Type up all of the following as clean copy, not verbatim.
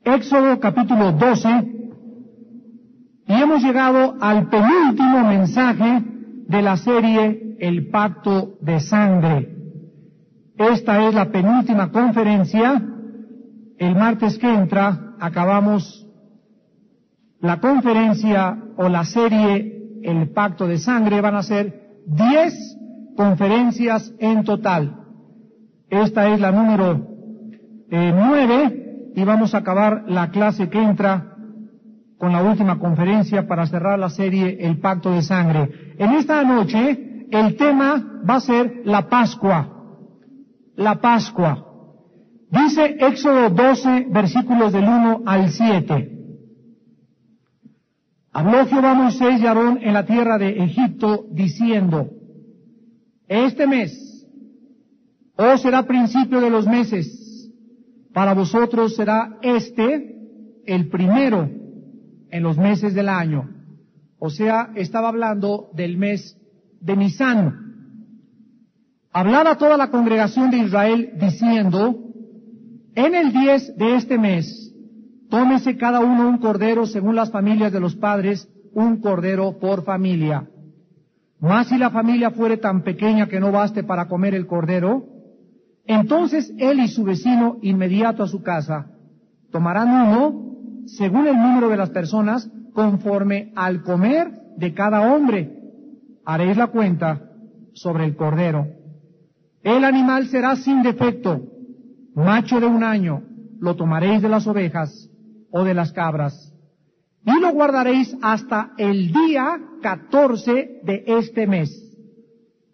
Éxodo capítulo 12, y hemos llegado al penúltimo mensaje de la serie El Pacto de Sangre. Esta es la penúltima conferencia. El martes que entra acabamos la conferencia o la serie El Pacto de Sangre. Van a ser 10 conferencias en total. Esta es la número 9 y vamos a acabar la clase que entra con la última conferencia para cerrar la serie El Pacto de Sangre. En esta noche el tema va a ser la Pascua. La Pascua. Dice Éxodo 12, versículos del 1 al 7. Habló Jehová a Moisés y a Aarón en la tierra de Egipto, diciendo: Este mes os será principio de los meses, para vosotros será el primero en los meses del año. O sea, estaba hablando del mes de Nisán. Hablad a toda la congregación de Israel, diciendo: En el 10 de este mes, tómese cada uno un cordero según las familias de los padres, un cordero por familia. Mas si la familia fuere tan pequeña que no baste para comer el cordero, entonces él y su vecino inmediato a su casa tomarán uno, según el número de las personas, conforme al comer de cada hombre. Haréis la cuenta sobre el cordero. El animal será sin defecto, macho de 1 año, lo tomaréis de las ovejas o de las cabras, y lo guardaréis hasta el día 14 de este mes,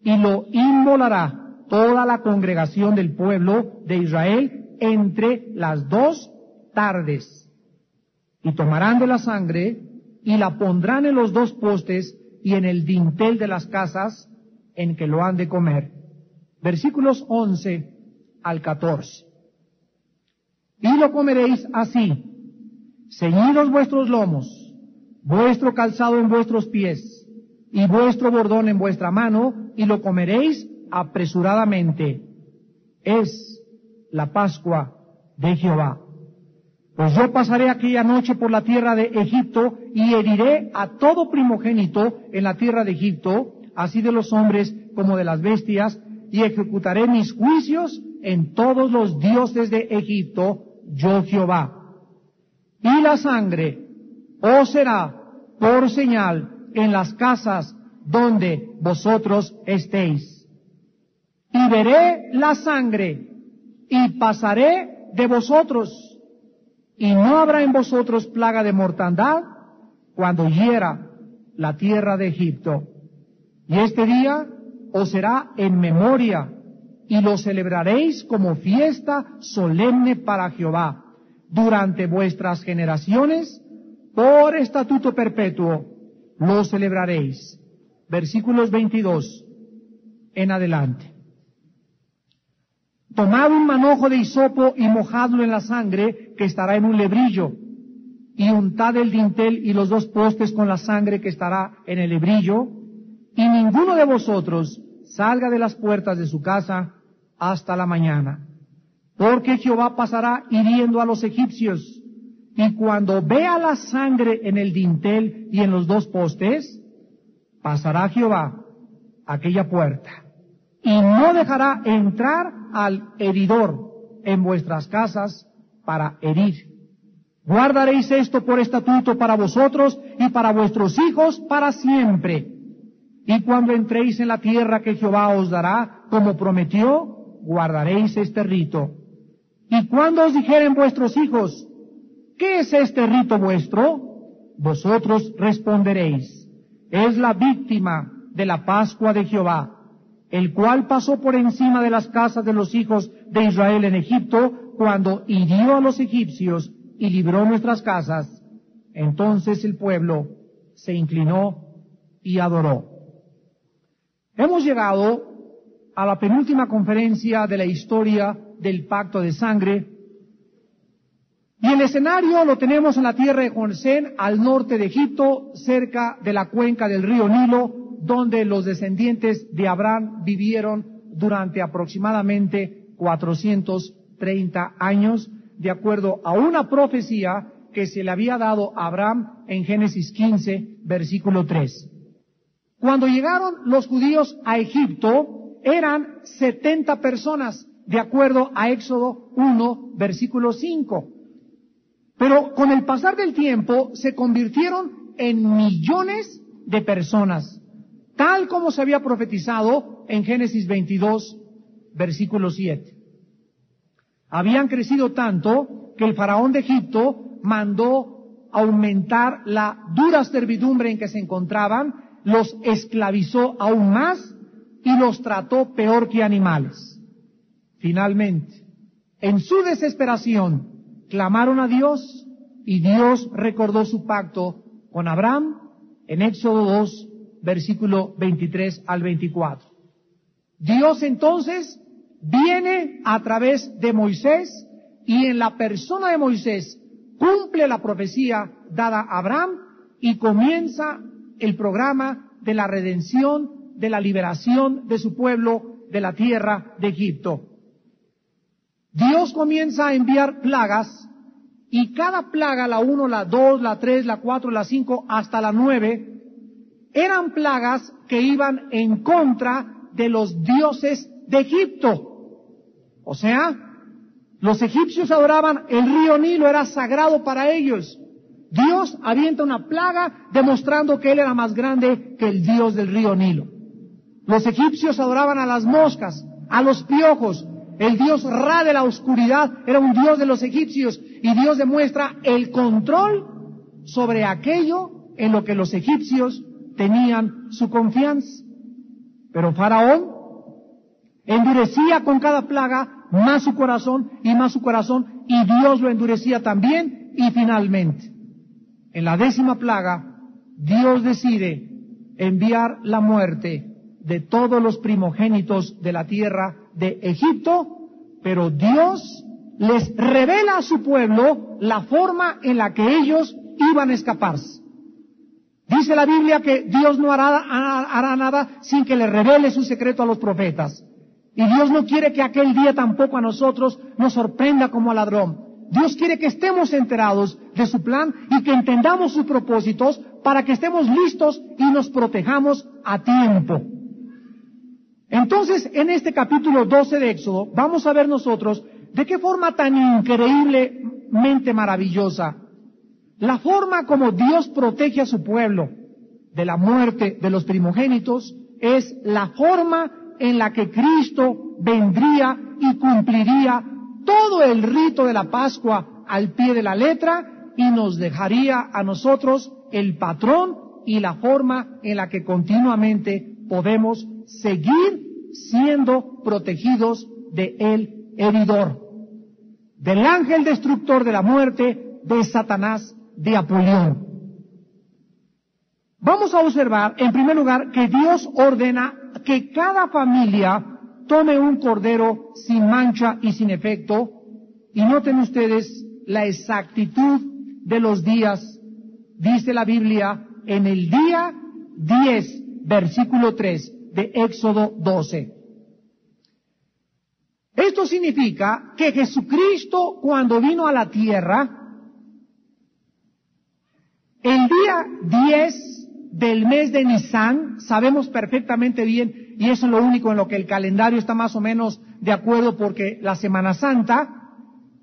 y lo inmolará toda la congregación del pueblo de Israel entre las 2 tardes. Y tomarán de la sangre, y la pondrán en los 2 postes y en el dintel de las casas en que lo han de comer. Versículos 11 al 14. Y lo comeréis así: ceñidos vuestros lomos, vuestro calzado en vuestros pies, y vuestro bordón en vuestra mano, y lo comeréis apresuradamente. Es la Pascua de Jehová. Pues yo pasaré aquella noche por la tierra de Egipto, y heriré a todo primogénito en la tierra de Egipto, así de los hombres como de las bestias, y ejecutaré mis juicios en todos los dioses de Egipto, yo Jehová. Y la sangre os será por señal en las casas donde vosotros estéis. Y veré la sangre, y pasaré de vosotros, y no habrá en vosotros plaga de mortandad cuando hiera la tierra de Egipto. Y este día os será en memoria, y lo celebraréis como fiesta solemne para Jehová durante vuestras generaciones, por estatuto perpetuo lo celebraréis. Versículos 22 en adelante. Tomad un manojo de hisopo y mojadlo en la sangre que estará en un lebrillo, y untad el dintel y los 2 postes con la sangre que estará en el lebrillo, y ninguno de vosotros salga de las puertas de su casa hasta la mañana. Porque Jehová pasará hiriendo a los egipcios, y cuando vea la sangre en el dintel y en los 2 postes, pasará Jehová aquella puerta, y no dejará entrar al heridor en vuestras casas para herir. Guardaréis esto por estatuto para vosotros y para vuestros hijos para siempre. Y cuando entréis en la tierra que Jehová os dará, como prometió, guardaréis este rito. Y cuando os dijeren vuestros hijos: ¿qué es este rito vuestro?, vosotros responderéis: es la víctima de la Pascua de Jehová, el cual pasó por encima de las casas de los hijos de Israel en Egipto, cuando hirió a los egipcios y libró nuestras casas. Entonces el pueblo se inclinó y adoró. Hemos llegado a la penúltima conferencia de la historia del Pacto de Sangre, y el escenario lo tenemos en la tierra de Gosén, al norte de Egipto, cerca de la cuenca del río Nilo, donde los descendientes de Abraham vivieron durante aproximadamente 430 años, de acuerdo a una profecía que se le había dado a Abraham en Génesis 15, versículo 3. Cuando llegaron los judíos a Egipto, eran 70 personas, de acuerdo a Éxodo 1, versículo 5. Pero con el pasar del tiempo se convirtieron en millones de personas, tal como se había profetizado en Génesis 22, versículo 7. Habían crecido tanto que el faraón de Egipto mandó aumentar la dura servidumbre en que se encontraban, los esclavizó aún más y los trató peor que animales. Finalmente, en su desesperación, clamaron a Dios y Dios recordó su pacto con Abraham en Éxodo 2, versículo 23 al 24. Dios entonces viene a través de Moisés y en la persona de Moisés cumple la profecía dada a Abraham y comienza el programa de la redención, de la liberación de su pueblo de la tierra de Egipto. Dios comienza a enviar plagas y cada plaga, la 1, la 2, la 3, la 4, la 5, hasta la 9, eran plagas que iban en contra de los dioses de Egipto. O sea, los egipcios adoraban el río Nilo, era sagrado para ellos. Dios avienta una plaga demostrando que Él era más grande que el Dios del río Nilo. Los egipcios adoraban a las moscas, a los piojos. El Dios Ra de la oscuridad era un Dios de los egipcios y Dios demuestra el control sobre aquello en lo que los egipcios tenían su confianza. Pero Faraón endurecía con cada plaga más su corazón, y Dios lo endurecía también, y finalmente, en la 10ª plaga, Dios decide enviar la muerte de todos los primogénitos de la tierra de Egipto, pero Dios les revela a su pueblo la forma en la que ellos iban a escaparse. Dice la Biblia que Dios no hará nada sin que le revele su secreto a los profetas. Y Dios no quiere que aquel día tampoco a nosotros nos sorprenda como al ladrón. Dios quiere que estemos enterados de su plan y que entendamos sus propósitos para que estemos listos y nos protejamos a tiempo. Entonces, en este capítulo 12 de Éxodo, vamos a ver nosotros de qué forma tan increíblemente maravillosa, la forma como Dios protege a su pueblo de la muerte de los primogénitos es la forma en la que Cristo vendría y cumpliría todo el rito de la Pascua al pie de la letra y nos dejaría a nosotros el patrón y la forma en la que continuamente podemos seguir siendo protegidos de el heridor, del ángel destructor de la muerte, de Satanás, de Apolión. Vamos a observar, en primer lugar, que Dios ordena que cada familia tome un cordero sin mancha y sin efecto, y noten ustedes la exactitud de los días. Dice la Biblia, en el día 10, versículo 3 de Éxodo 12. Esto significa que Jesucristo, cuando vino a la tierra, el día 10 del mes de Nisan, sabemos perfectamente bien, y eso es lo único en lo que el calendario está más o menos de acuerdo, porque la Semana Santa,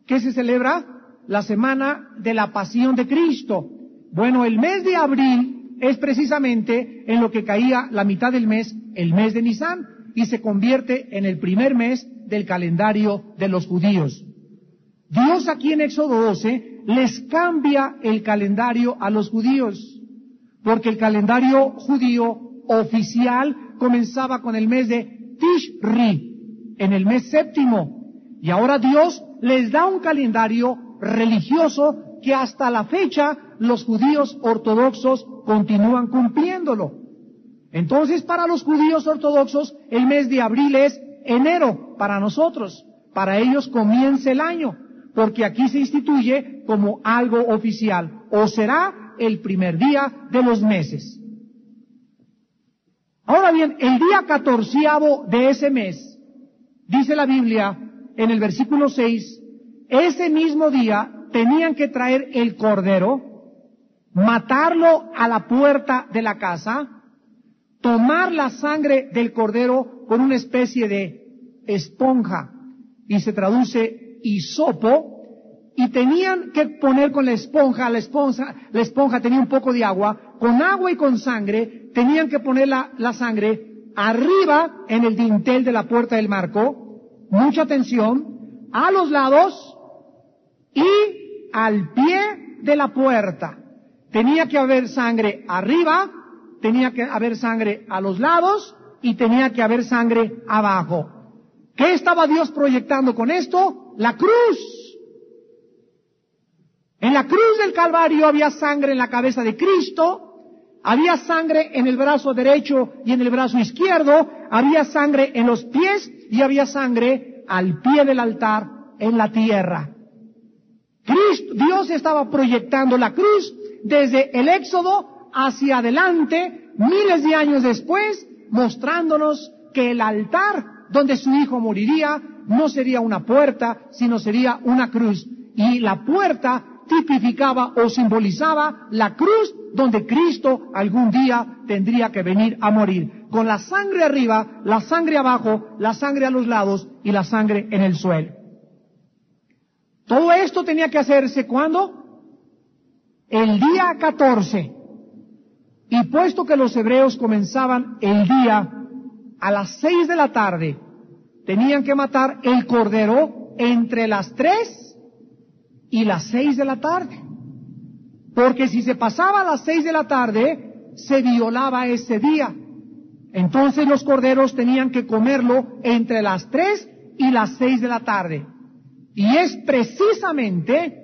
¿qué se celebra? La semana de la Pasión de Cristo. Bueno, el mes de abril es precisamente en lo que caía la mitad del mes, el mes de Nisan, y se convierte en el primer mes del calendario de los judíos. Dios aquí en Éxodo 12 les cambia el calendario a los judíos, porque el calendario judío oficial comenzaba con el mes de Tishri, en el mes séptimo, y ahora Dios les da un calendario religioso que hasta la fecha los judíos ortodoxos continúan cumpliéndolo. Entonces, para los judíos ortodoxos, el mes de abril es enero para nosotros. Para ellos comienza el año, porque aquí se instituye como algo oficial, o será el primer día de los meses. Ahora bien, el día 14º de ese mes, dice la Biblia en el versículo 6, ese mismo día tenían que traer el cordero, matarlo a la puerta de la casa, tomar la sangre del cordero con una especie de esponja, y se traduce hisopo, y tenían que poner con la esponja tenía un poco de agua, con agua y con sangre, tenían que poner la sangre arriba en el dintel de la puerta del marco, mucha atención, a los lados y al pie de la puerta. Tenía que haber sangre arriba, tenía que haber sangre a los lados y tenía que haber sangre abajo. ¿Qué estaba Dios proyectando con esto? La cruz. En la cruz del Calvario había sangre en la cabeza de Cristo, había sangre en el brazo derecho y en el brazo izquierdo, había sangre en los pies y había sangre al pie del altar en la tierra. Dios estaba proyectando la cruz desde el Éxodo hacia adelante, miles de años después, mostrándonos que el altar donde su Hijo moriría no sería una puerta, sino sería una cruz. Y la puerta tipificaba o simbolizaba la cruz donde Cristo algún día tendría que venir a morir, con la sangre arriba, la sangre abajo, la sangre a los lados y la sangre en el suelo. Todo esto tenía que hacerse ¿cuándo? El día 14. Y puesto que los hebreos comenzaban el día a las 6 de la tarde, tenían que matar el cordero entre las 3 y las 6 de la tarde. Porque si se pasaba a las 6 de la tarde, se violaba ese día. Entonces los corderos tenían que comerlo entre las 3 y las 6 de la tarde. Y es precisamente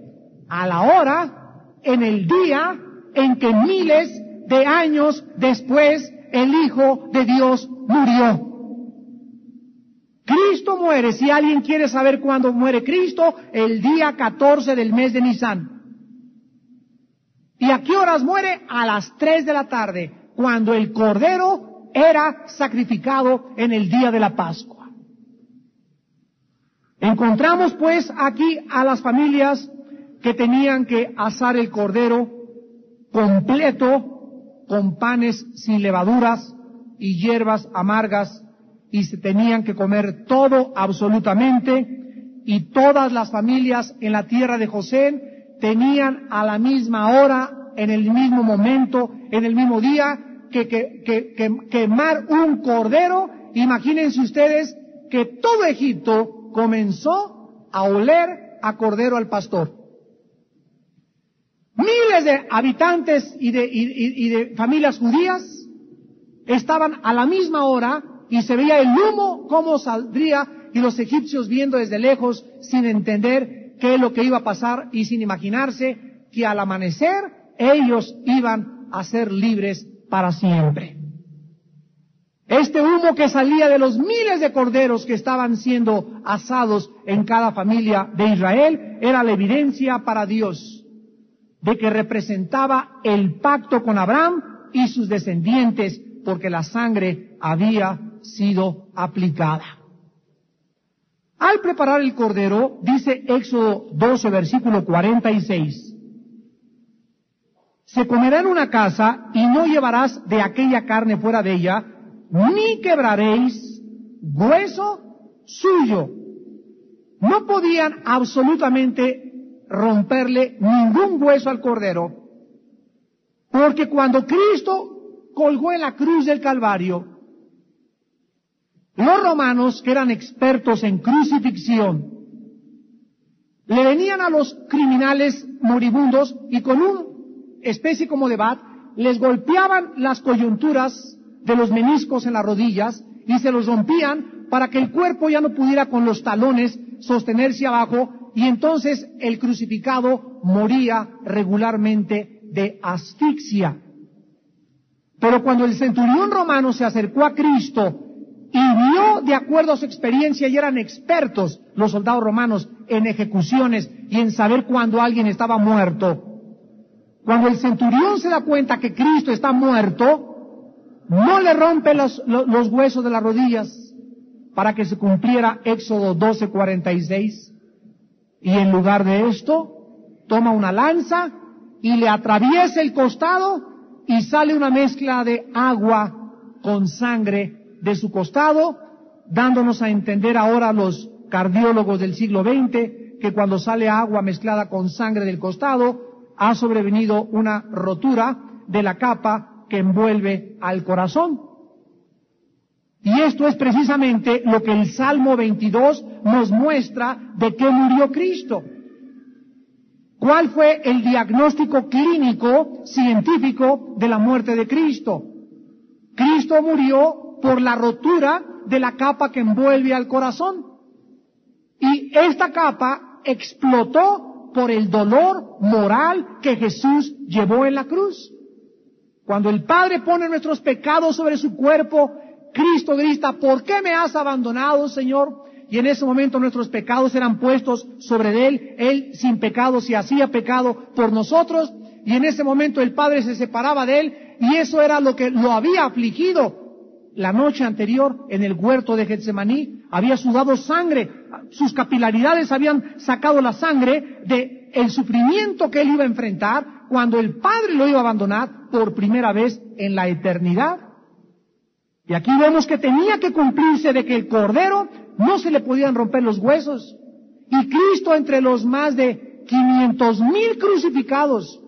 a la hora, en el día, en que miles de años después el Hijo de Dios murió. Cristo muere, si alguien quiere saber cuándo muere Cristo, el día 14 del mes de Nisan. ¿Y a qué horas muere? A las 3 de la tarde, cuando el cordero era sacrificado en el día de la Pascua. Encontramos pues aquí a las familias que tenían que asar el cordero completo, con panes sin levaduras y hierbas amargas, y se tenían que comer todo absolutamente, y todas las familias en la tierra de José tenían a la misma hora, en el mismo momento, en el mismo día, que quemar un cordero. Imagínense ustedes que todo Egipto comenzó a oler a cordero al pastor. Miles de habitantes y de familias judías estaban a la misma hora, y se veía el humo cómo saldría, y los egipcios viendo desde lejos sin entender qué es lo que iba a pasar y sin imaginarse que al amanecer ellos iban a ser libres para siempre. Este humo que salía de los miles de corderos que estaban siendo asados en cada familia de Israel era la evidencia para Dios de que representaba el pacto con Abraham y sus descendientes, porque la sangre había sido aplicada. Al preparar el cordero, dice Éxodo 12, versículo 46, se comerá en una casa y no llevarás de aquella carne fuera de ella, ni quebraréis hueso suyo. No podían absolutamente romperle ningún hueso al cordero, porque cuando Cristo colgó en la cruz del Calvario, los romanos, que eran expertos en crucifixión, le venían a los criminales moribundos y con una especie como de bat les golpeaban las coyunturas de los meniscos en las rodillas y se los rompían para que el cuerpo ya no pudiera con los talones sostenerse abajo, y entonces el crucificado moría regularmente de asfixia. Pero cuando el centurión romano se acercó a Cristo y vio, de acuerdo a su experiencia, y eran expertos los soldados romanos en ejecuciones y en saber cuándo alguien estaba muerto, cuando el centurión se da cuenta que Cristo está muerto, no le rompe los huesos de las rodillas para que se cumpliera Éxodo 12:46. Y en lugar de esto, toma una lanza y le atraviesa el costado y sale una mezcla de agua con sangre de su costado, dándonos a entender ahora los cardiólogos del siglo XX que cuando sale agua mezclada con sangre del costado, ha sobrevenido una rotura de la capa que envuelve al corazón. Y esto es precisamente lo que el Salmo 22 nos muestra de qué murió Cristo. ¿Cuál fue el diagnóstico clínico, científico de la muerte de Cristo? Cristo murió por la rotura de la capa que envuelve al corazón. Y esta capa explotó por el dolor moral que Jesús llevó en la cruz. Cuando el Padre pone nuestros pecados sobre su cuerpo, Cristo grita, ¿por qué me has abandonado, Señor? Y en ese momento nuestros pecados eran puestos sobre Él. Él sin pecado se hacía pecado por nosotros. Y en ese momento el Padre se separaba de Él. Y eso era lo que lo había afligido. La noche anterior, en el huerto de Getsemaní, había sudado sangre. Sus capilaridades habían sacado la sangre de el sufrimiento que Él iba a enfrentar cuando el Padre lo iba a abandonar por primera vez en la eternidad. Y aquí vemos que tenía que cumplirse de que el Cordero no se le podían romper los huesos. Y Cristo, entre los más de 500,000 crucificados,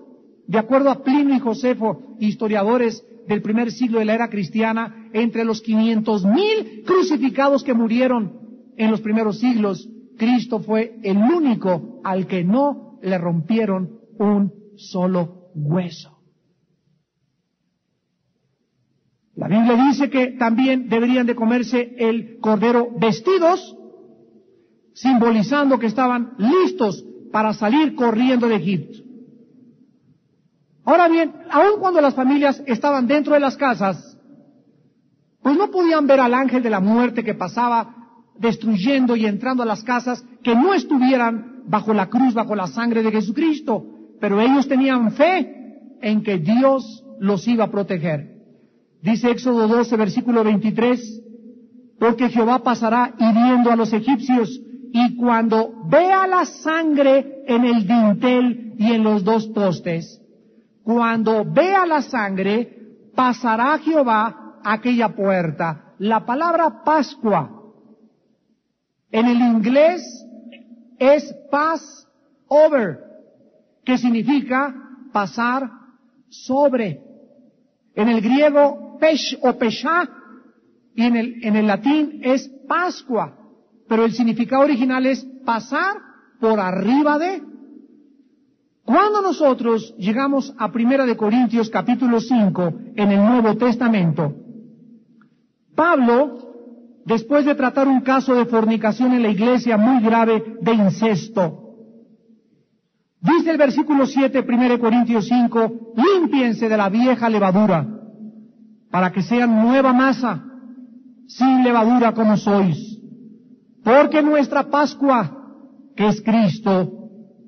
de acuerdo a Plinio y Josefo, historiadores del primer siglo de la era cristiana, entre los 500,000 crucificados que murieron en los primeros siglos, Cristo fue el único al que no le rompieron un solo hueso. La Biblia dice que también deberían de comerse el cordero vestidos, simbolizando que estaban listos para salir corriendo de Egipto. Ahora bien, aun cuando las familias estaban dentro de las casas, pues no podían ver al ángel de la muerte que pasaba destruyendo y entrando a las casas que no estuvieran bajo la cruz, bajo la sangre de Jesucristo, pero ellos tenían fe en que Dios los iba a proteger. Dice Éxodo 12, versículo 23, porque Jehová pasará hiriendo a los egipcios, y cuando vea la sangre en el dintel y en los dos postes, cuando vea la sangre, pasará Jehová aquella puerta. La palabra Pascua en el inglés es pass over, que significa pasar sobre. En el griego pesh o peshá, y en el latín es Pascua, pero el significado original es pasar por arriba de. Cuando nosotros llegamos a 1 Corintios capítulo 5 en el Nuevo Testamento, Pablo, después de tratar un caso de fornicación en la iglesia muy grave de incesto, dice el versículo 7, 1 Corintios 5, límpiense de la vieja levadura, para que sean nueva masa, sin levadura como sois, porque nuestra Pascua, que es Cristo,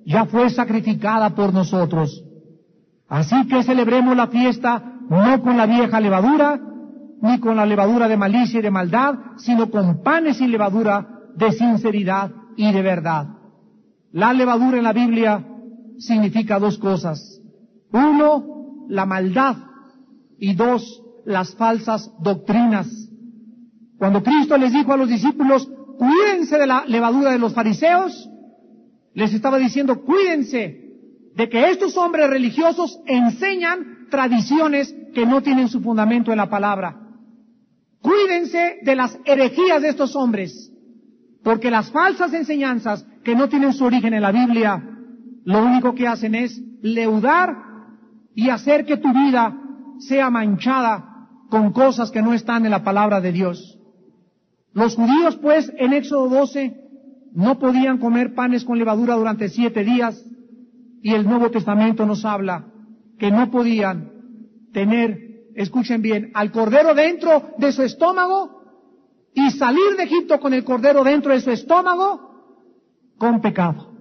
ya fue sacrificada por nosotros. Así que celebremos la fiesta no con la vieja levadura, ni con la levadura de malicia y de maldad, sino con panes sin levadura de sinceridad y de verdad. La levadura en la Biblia significa dos cosas. Uno, la maldad, y dos, las falsas doctrinas. Cuando Cristo les dijo a los discípulos, cuídense de la levadura de los fariseos, les estaba diciendo, cuídense de que estos hombres religiosos enseñan tradiciones que no tienen su fundamento en la palabra. Cuídense de las herejías de estos hombres, porque las falsas enseñanzas que no tienen su origen en la Biblia, lo único que hacen es leudar y hacer que tu vida sea manchada con cosas que no están en la palabra de Dios. Los judíos, pues, en Éxodo 12, no podían comer panes con levadura durante 7 días, y el Nuevo Testamento nos habla que no podían tener, escuchen bien, al cordero dentro de su estómago y salir de Egipto con el cordero dentro de su estómago con pecado.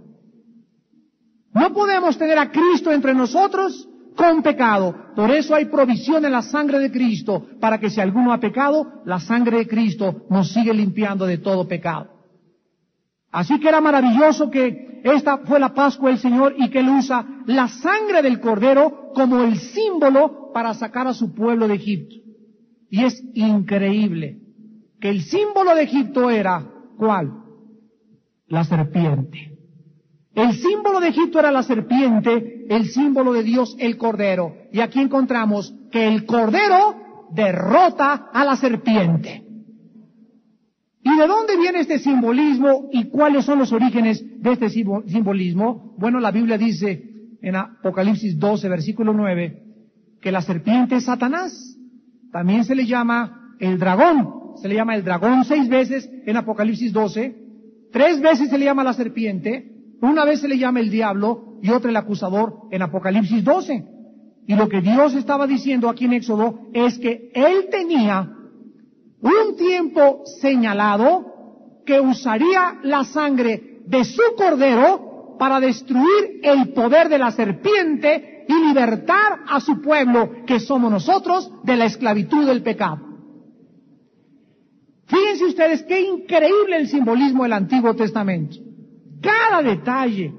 No podemos tener a Cristo entre nosotros con pecado. Por eso hay provisión en la sangre de Cristo, para que si alguno ha pecado, la sangre de Cristo nos sigue limpiando de todo pecado. Así que era maravilloso que esta fue la Pascua del Señor y que Él usa la sangre del Cordero como el símbolo para sacar a su pueblo de Egipto. Y es increíble que el símbolo de Egipto era, ¿cuál? La serpiente. El símbolo de Egipto era la serpiente, el símbolo de Dios el Cordero. Y aquí encontramos que el Cordero derrota a la serpiente. ¿Y de dónde viene este simbolismo y cuáles son los orígenes de este simbolismo? Bueno, la Biblia dice en Apocalipsis 12, versículo 9, que la serpiente es Satanás. También se le llama el dragón. Se le llama el dragón 6 veces en Apocalipsis 12. 3 veces se le llama la serpiente. Una vez se le llama el diablo y otra el acusador en Apocalipsis 12. Y lo que Dios estaba diciendo aquí en Éxodo es que Él tenía un tiempo señalado que usaría la sangre de su Cordero para destruir el poder de la serpiente y libertar a su pueblo, que somos nosotros, de la esclavitud del pecado. Fíjense ustedes qué increíble el simbolismo del Antiguo Testamento. Cada detalle,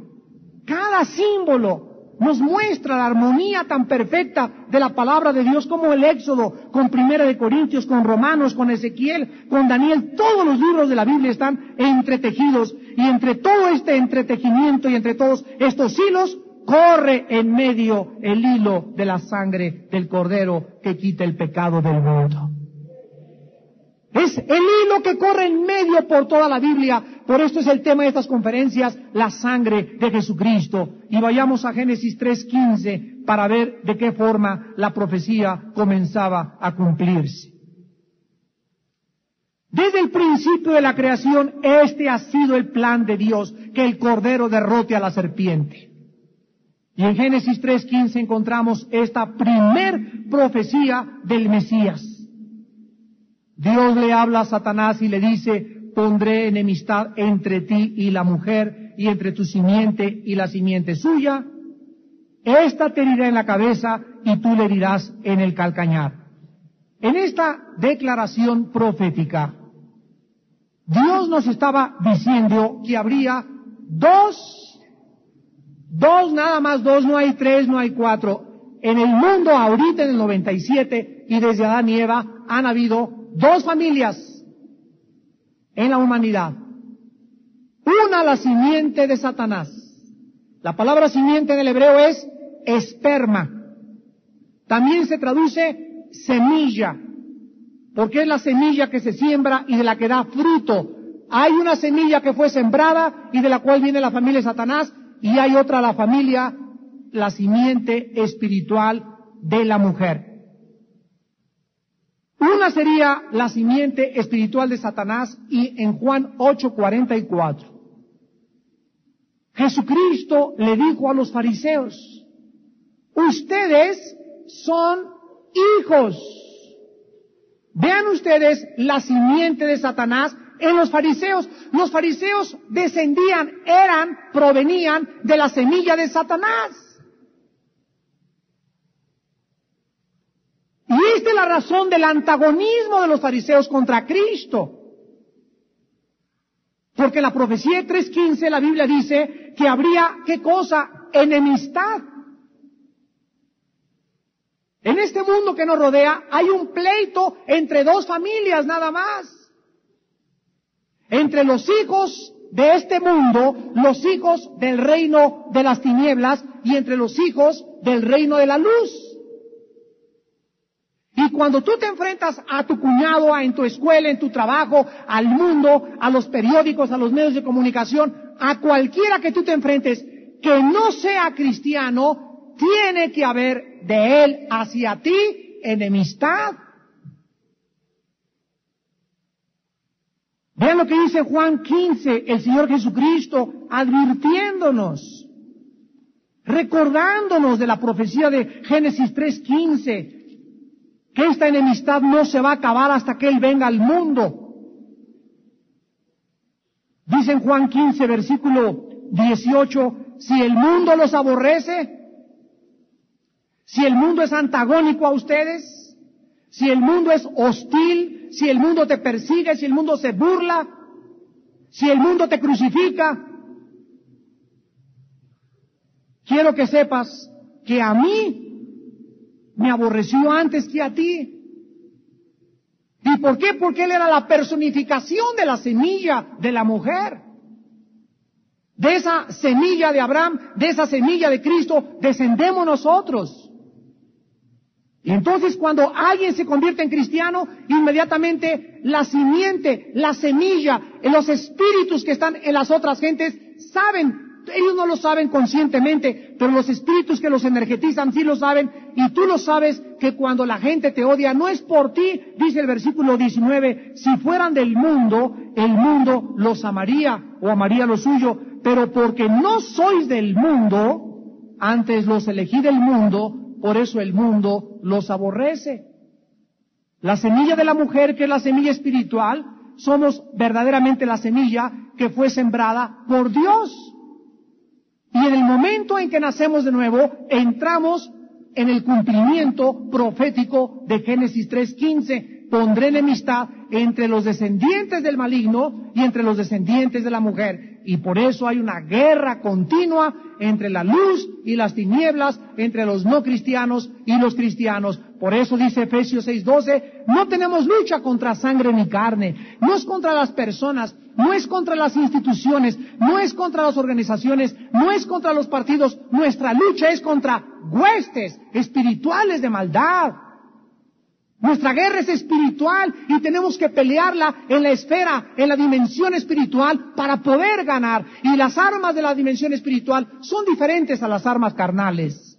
cada símbolo nos muestra la armonía tan perfecta de la palabra de Dios, como el Éxodo, con Primera de Corintios, con Romanos, con Ezequiel, con Daniel. Todos los libros de la Biblia están entretejidos, y entre todo este entretejimiento y entre todos estos hilos corre en medio el hilo de la sangre del Cordero que quita el pecado del mundo. Es el hilo que corre en medio por toda la Biblia. Por esto es el tema de estas conferencias, la sangre de Jesucristo. Y vayamos a Génesis 3:15 para ver de qué forma la profecía comenzaba a cumplirse. Desde el principio de la creación, este ha sido el plan de Dios, que el Cordero derrote a la serpiente. Y en Génesis 3:15 encontramos esta primer profecía del Mesías. Dios le habla a Satanás y le dice: pondré enemistad entre ti y la mujer, y entre tu simiente y la simiente suya. Esta te herirá en la cabeza y tú le herirás en el calcañar. En esta declaración profética, Dios nos estaba diciendo que habría dos nada más, no hay 3, no hay 4. En el mundo ahorita en el 97 y desde Adán y Eva han habido 2 familias en la humanidad. Una, la simiente de Satanás. La palabra simiente en el hebreo es esperma. También se traduce semilla, porque es la semilla que se siembra y de la que da fruto. Hay una semilla que fue sembrada y de la cual viene la familia de Satanás, y hay otra, la familia, la simiente espiritual de la mujer. Una sería la simiente espiritual de Satanás, y en Juan 8:44, Jesucristo le dijo a los fariseos: ustedes son hijos. Vean ustedes la simiente de Satanás en los fariseos. Los fariseos provenían de la semilla de Satanás. Y esta es la razón del antagonismo de los fariseos contra Cristo. Porque la profecía de 3:15, la Biblia dice que habría, ¿qué cosa? Enemistad. En este mundo que nos rodea hay un pleito entre 2 familias nada más. Entre los hijos de este mundo, los hijos del reino de las tinieblas, y entre los hijos del reino de la luz. Y cuando tú te enfrentas a tu cuñado, en tu escuela, en tu trabajo, al mundo, a los periódicos, a los medios de comunicación, a cualquiera que tú te enfrentes que no sea cristiano, tiene que haber de él hacia ti enemistad. Vean lo que dice Juan 15, el Señor Jesucristo advirtiéndonos, recordándonos de la profecía de Génesis 3:15, que esta enemistad no se va a acabar hasta que Él venga al mundo. Dice en Juan 15, versículo 18, si el mundo los aborrece, si el mundo es antagónico a ustedes, si el mundo es hostil, si el mundo te persigue, si el mundo se burla, si el mundo te crucifica, quiero que sepas que a mí me aborreció antes que a ti. ¿Y por qué? Porque él era la personificación de la semilla de la mujer. De esa semilla de Abraham, de esa semilla de Cristo, descendemos nosotros. Y entonces cuando alguien se convierte en cristiano, inmediatamente la simiente, la semilla, los espíritus que están en las otras gentes saben. Ellos no lo saben conscientemente, pero los espíritus que los energetizan sí lo saben, y tú lo sabes que cuando la gente te odia no es por ti, dice el versículo 19, si fueran del mundo, el mundo los amaría o amaría lo suyo, pero porque no sois del mundo, antes los elegí del mundo, por eso el mundo los aborrece. La semilla de la mujer, que es la semilla espiritual, somos verdaderamente la semilla que fue sembrada por Dios. Y en el momento en que nacemos de nuevo, entramos en el cumplimiento profético de Génesis 3:15. Pondré enemistad entre los descendientes del maligno y entre los descendientes de la mujer. Y por eso hay una guerra continua entre la luz y las tinieblas, entre los no cristianos y los cristianos. Por eso dice Efesios 6:12, no tenemos lucha contra sangre ni carne, no es contra las personas, no es contra las instituciones, no es contra las organizaciones, no es contra los partidos, nuestra lucha es contra huestes espirituales de maldad. Nuestra guerra es espiritual y tenemos que pelearla en la esfera, en la dimensión espiritual para poder ganar. Y las armas de la dimensión espiritual son diferentes a las armas carnales.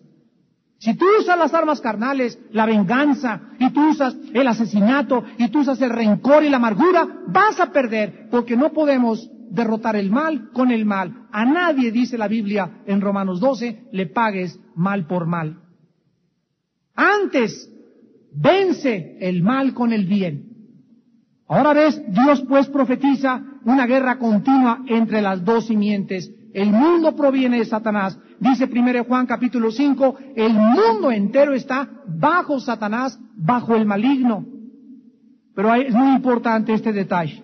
Si tú usas las armas carnales, la venganza, y tú usas el asesinato, y tú usas el rencor y la amargura, vas a perder, porque no podemos derrotar el mal con el mal. A nadie, dice la Biblia en Romanos 12, le pagues mal por mal. Antes, vence el mal con el bien. Ahora ves, Dios pues profetiza una guerra continua entre las dos simientes. El mundo proviene de Satanás. Dice 1 Juan capítulo 5, el mundo entero está bajo Satanás, bajo el maligno. Pero es muy importante este detalle.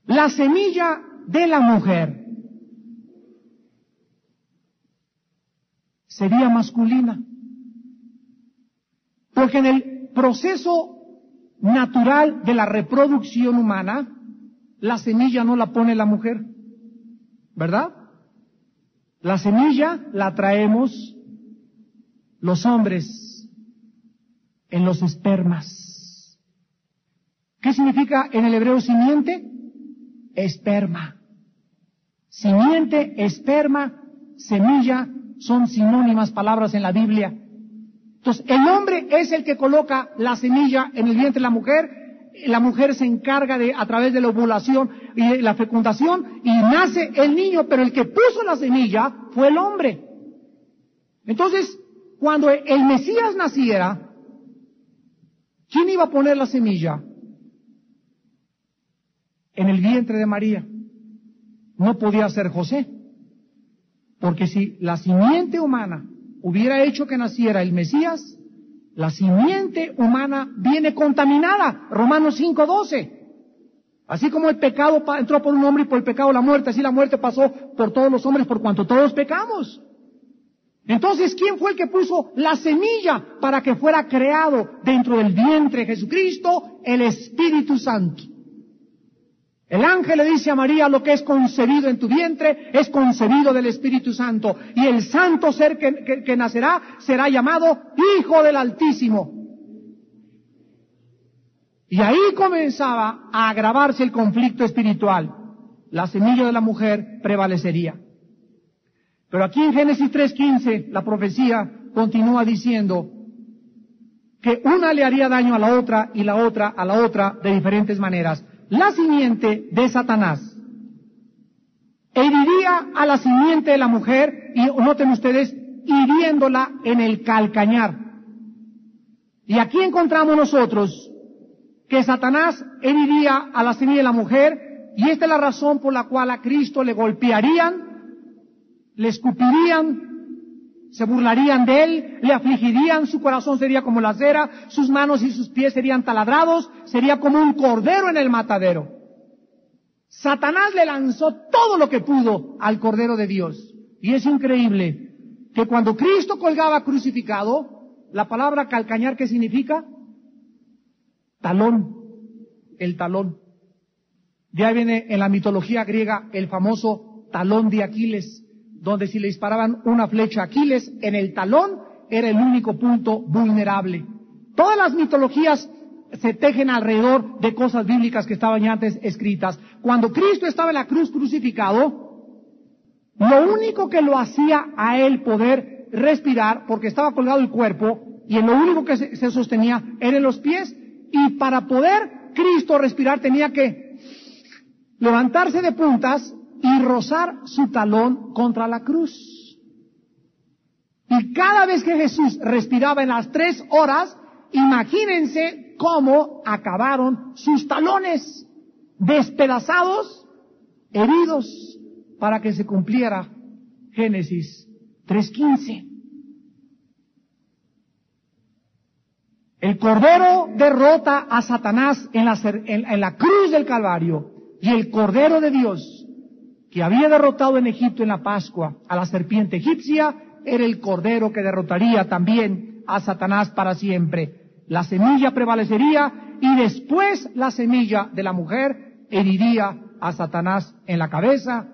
La semilla de la mujer sería masculina. Porque en el proceso natural de la reproducción humana, la semilla no la pone la mujer, ¿verdad? La semilla la traemos los hombres en los espermas. ¿Qué significa en el hebreo simiente? Esperma. Simiente, esperma, semilla son sinónimas palabras en la Biblia. Entonces, el hombre es el que coloca la semilla en el vientre de la mujer se encarga a través de la ovulación y de la fecundación, y nace el niño, pero el que puso la semilla fue el hombre. Entonces, cuando el Mesías naciera, ¿quién iba a poner la semilla? En el vientre de María. No podía ser José, porque si la simiente humana hubiera hecho que naciera el Mesías, la simiente humana viene contaminada. Romanos 5:12. Así como el pecado entró por un hombre y por el pecado la muerte, así la muerte pasó por todos los hombres por cuanto todos pecamos. Entonces, ¿quién fue el que puso la semilla para que fuera creado dentro del vientre de Jesucristo? El Espíritu Santo. El ángel le dice a María, lo que es concebido en tu vientre es concebido del Espíritu Santo. Y el santo ser que nacerá será llamado Hijo del Altísimo. Y ahí comenzaba a agravarse el conflicto espiritual. La semilla de la mujer prevalecería. Pero aquí en Génesis 3:15, la profecía continúa diciendo que una le haría daño a la otra y la otra a la otra de diferentes maneras. La simiente de Satanás heriría a la simiente de la mujer, y noten ustedes, hiriéndola en el calcañar. Y aquí encontramos nosotros que Satanás heriría a la semilla de la mujer, y esta es la razón por la cual a Cristo le golpearían, le escupirían, se burlarían de él, le afligirían, su corazón sería como la cera, sus manos y sus pies serían taladrados, sería como un cordero en el matadero. Satanás le lanzó todo lo que pudo al Cordero de Dios. Y es increíble que cuando Cristo colgaba crucificado, la palabra calcañar, ¿qué significa? Talón, el talón. De ahí viene en la mitología griega el famoso talón de Aquiles, donde si le disparaban una flecha a Aquiles, en el talón era el único punto vulnerable. Todas las mitologías se tejen alrededor de cosas bíblicas que estaban ya antes escritas. Cuando Cristo estaba en la cruz crucificado, lo único que lo hacía a él poder respirar, porque estaba colgado el cuerpo, y en lo único que se sostenía eran los pies, y para poder Cristo respirar tenía que levantarse de puntas y rozar su talón contra la cruz. Y cada vez que Jesús respiraba en las 3 horas, imagínense cómo acabaron sus talones, despedazados, heridos, para que se cumpliera Génesis 3:15. El Cordero derrota a Satanás en la cruz del Calvario, y el Cordero de Dios, que había derrotado en Egipto en la Pascua a la serpiente egipcia, era el Cordero que derrotaría también a Satanás para siempre. La semilla prevalecería, y después la semilla de la mujer heriría a Satanás en la cabeza.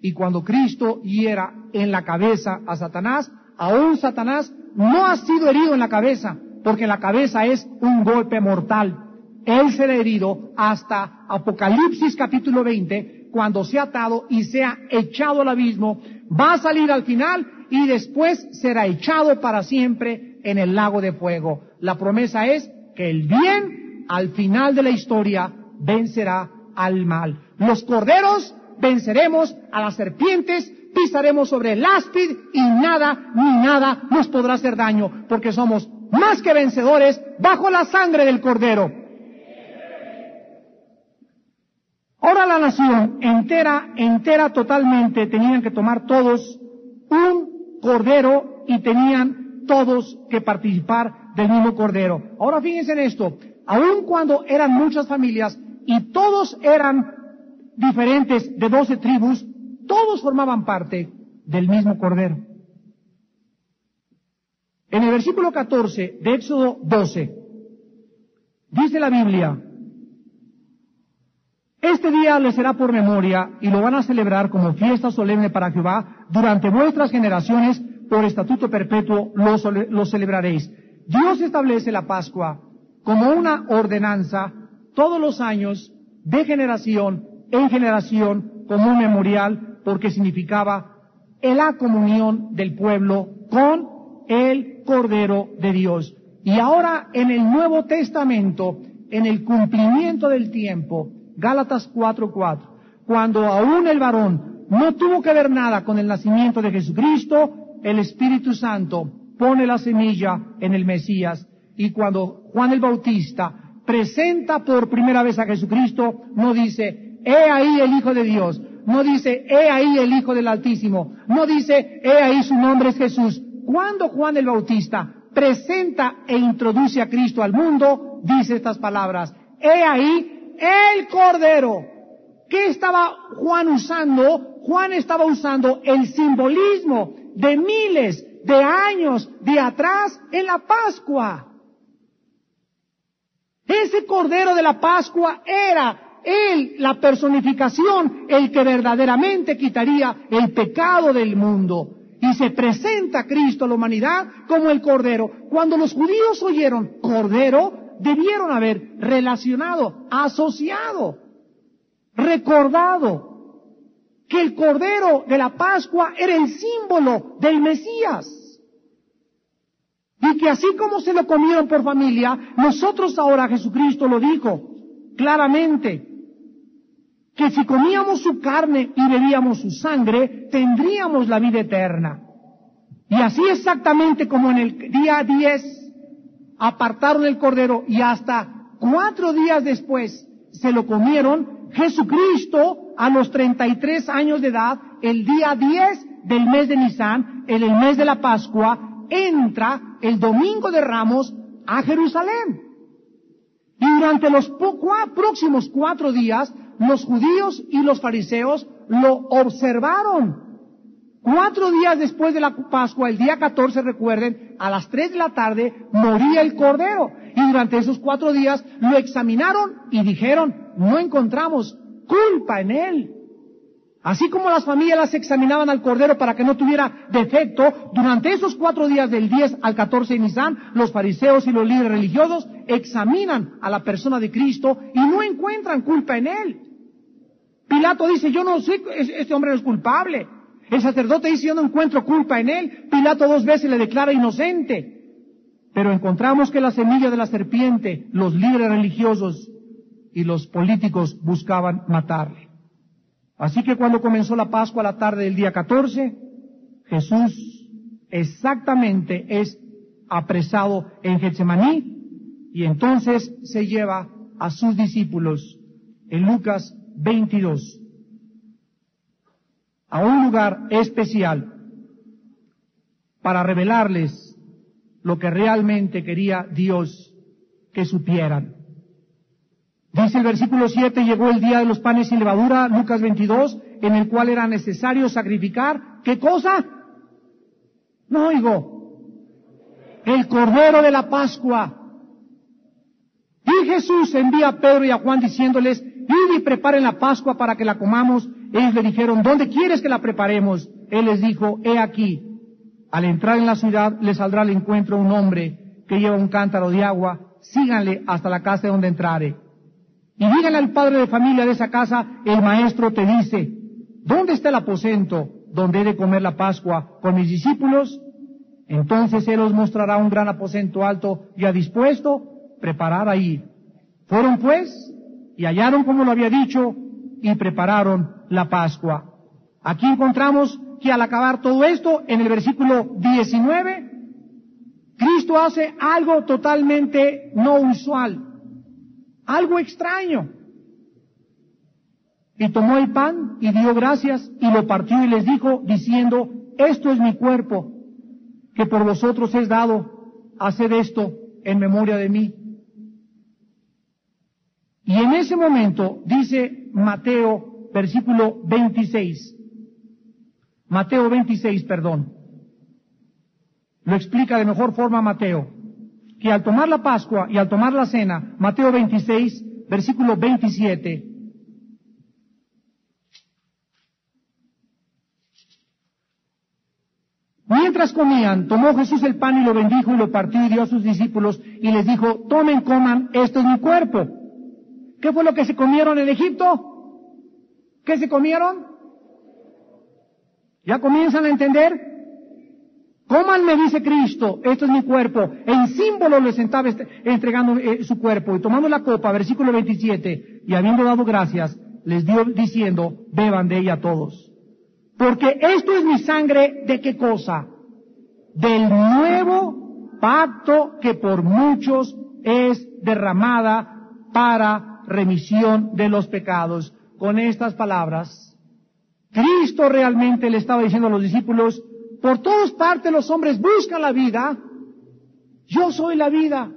Y cuando Cristo hiera en la cabeza a Satanás, aún Satanás no ha sido herido en la cabeza, porque la cabeza es un golpe mortal. Él será herido hasta Apocalipsis capítulo 20, cuando sea atado y sea echado al abismo, va a salir al final y después será echado para siempre en el lago de fuego. La promesa es que el bien al final de la historia vencerá al mal. Los corderos venceremos a las serpientes, pisaremos sobre el áspid y nada ni nada nos podrá hacer daño, porque somos más que vencedores bajo la sangre del Cordero. Ahora la nación entera totalmente tenían que tomar todos un cordero y tenían todos que participar del mismo cordero. Ahora fíjense en esto, aun cuando eran muchas familias y todos eran diferentes de 12 tribus, todos formaban parte del mismo cordero. En el versículo 14 de Éxodo 12, dice la Biblia: este día les será por memoria y lo van a celebrar como fiesta solemne para Jehová durante vuestras generaciones, por estatuto perpetuo lo celebraréis. Dios establece la Pascua como una ordenanza todos los años, de generación en generación, como un memorial, porque significaba la comunión del pueblo con el Cordero de Dios. Y ahora en el Nuevo Testamento, en el cumplimiento del tiempo, Gálatas 4:4, cuando aún el varón no tuvo que ver nada con el nacimiento de Jesucristo, el Espíritu Santo pone la semilla en el Mesías. Y cuando Juan el Bautista presenta por primera vez a Jesucristo, no dice, he ahí el Hijo de Dios, no dice, he ahí el Hijo del Altísimo, no dice, he ahí su nombre es Jesús. Cuando Juan el Bautista presenta e introduce a Cristo al mundo, dice estas palabras, he ahí el Cordero. ¿Qué estaba Juan usando? Juan estaba usando el simbolismo de miles de años de atrás en la Pascua. Ese Cordero de la Pascua era Él, la personificación, el que verdaderamente quitaría el pecado del mundo. Y se presenta Cristo a la humanidad como el Cordero. Cuando los judíos oyeron Cordero, debieron haber relacionado, asociado, recordado que el Cordero de la Pascua era el símbolo del Mesías. Y que así como se lo comieron por familia, nosotros ahora, Jesucristo lo dijo claramente, que si comíamos su carne y bebíamos su sangre, tendríamos la vida eterna. Y así exactamente como en el día 10 apartaron el Cordero y hasta 4 días después se lo comieron, Jesucristo a los 33 años de edad, el día 10 del mes de Nisan, en el mes de la Pascua, entra el domingo de Ramos a Jerusalén. Y durante los próximos 4 días, los judíos y los fariseos lo observaron. 4 días después de la Pascua, el día 14, recuerden, a las 3 de la tarde, moría el cordero. Y durante esos 4 días lo examinaron y dijeron, no encontramos culpa en él. Así como las familias las examinaban al cordero para que no tuviera defecto, durante esos 4 días del 10 al 14 de Nisan, los fariseos y los líderes religiosos examinan a la persona de Cristo y no encuentran culpa en él. Pilato dice, yo no sé, este hombre no es culpable. El sacerdote dice, yo no encuentro culpa en él. Pilato 2 veces le declara inocente. Pero encontramos que la semilla de la serpiente, los líderes religiosos y los políticos buscaban matarle. Así que cuando comenzó la Pascua a la tarde del día 14, Jesús exactamente es apresado en Getsemaní y entonces se lleva a sus discípulos en Lucas 22 a un lugar especial para revelarles lo que realmente quería Dios que supieran. Dice el versículo 7, llegó el día de los panes sin levadura, Lucas 22, en el cual era necesario sacrificar, ¿qué cosa? No oigo. El cordero de la Pascua. Y Jesús envía a Pedro y a Juan diciéndoles, id y preparen la Pascua para que la comamos. Ellos le dijeron, ¿dónde quieres que la preparemos? Él les dijo, he aquí. Al entrar en la ciudad, le saldrá al encuentro un hombre que lleva un cántaro de agua. Síganle hasta la casa donde entrare. Y díganle al padre de familia de esa casa, el maestro te dice, ¿dónde está el aposento donde he de comer la Pascua con mis discípulos? Entonces él os mostrará un gran aposento alto ya dispuesto, preparad ahí. Fueron pues, y hallaron como lo había dicho, y prepararon la Pascua. Aquí encontramos que al acabar todo esto, en el versículo 19, Cristo hace algo totalmente no usual, algo extraño. Y tomó el pan y dio gracias y lo partió y les dijo, diciendo, esto es mi cuerpo, que por vosotros es dado, haced esto en memoria de mí. Y en ese momento, dice Mateo, versículo 26, Mateo 26, lo explica de mejor forma Mateo, que al tomar la Pascua y al tomar la cena, Mateo 26, versículo 27, mientras comían, tomó Jesús el pan y lo bendijo y lo partió y dio a sus discípulos y les dijo, tomen, coman, esto es mi cuerpo. ¿Qué fue lo que se comieron en Egipto? ¿Qué se comieron? ¿Ya comienzan a entender? Cómanme, dice Cristo, esto es mi cuerpo. En símbolo les estaba entregando su cuerpo. Y tomando la copa, versículo 27, y habiendo dado gracias, les dio diciendo, beban de ella todos. Porque esto es mi sangre, ¿de qué cosa? Del nuevo pacto que por muchos es derramada para remisión de los pecados. Con estas palabras, Cristo realmente le estaba diciendo a los discípulos, por todas partes los hombres buscan la vida, yo soy la vida.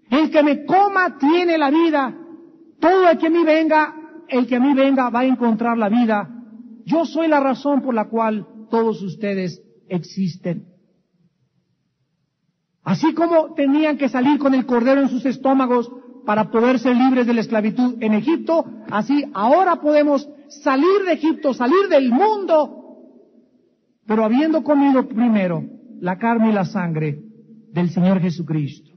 El que me coma tiene la vida. Todo el que a mí venga va a encontrar la vida. Yo soy la razón por la cual todos ustedes existen. Así como tenían que salir con el cordero en sus estómagos para poder ser libres de la esclavitud en Egipto, así ahora podemos salir de Egipto, salir del mundo, pero habiendo comido primero la carne y la sangre del Señor Jesucristo.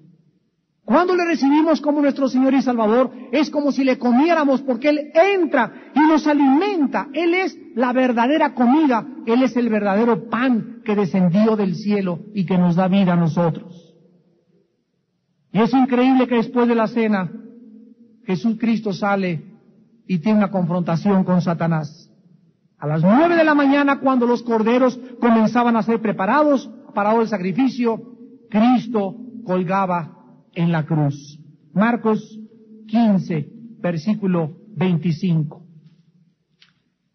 Cuando le recibimos como nuestro Señor y Salvador, es como si le comiéramos, porque Él entra y nos alimenta. Él es la verdadera comida, Él es el verdadero pan que descendió del cielo y que nos da vida a nosotros. Y es increíble que después de la cena, Jesucristo sale y tiene una confrontación con Satanás. A las 9 de la mañana, cuando los corderos comenzaban a ser preparados para el sacrificio, Cristo colgaba en la cruz. Marcos 15, versículo 25.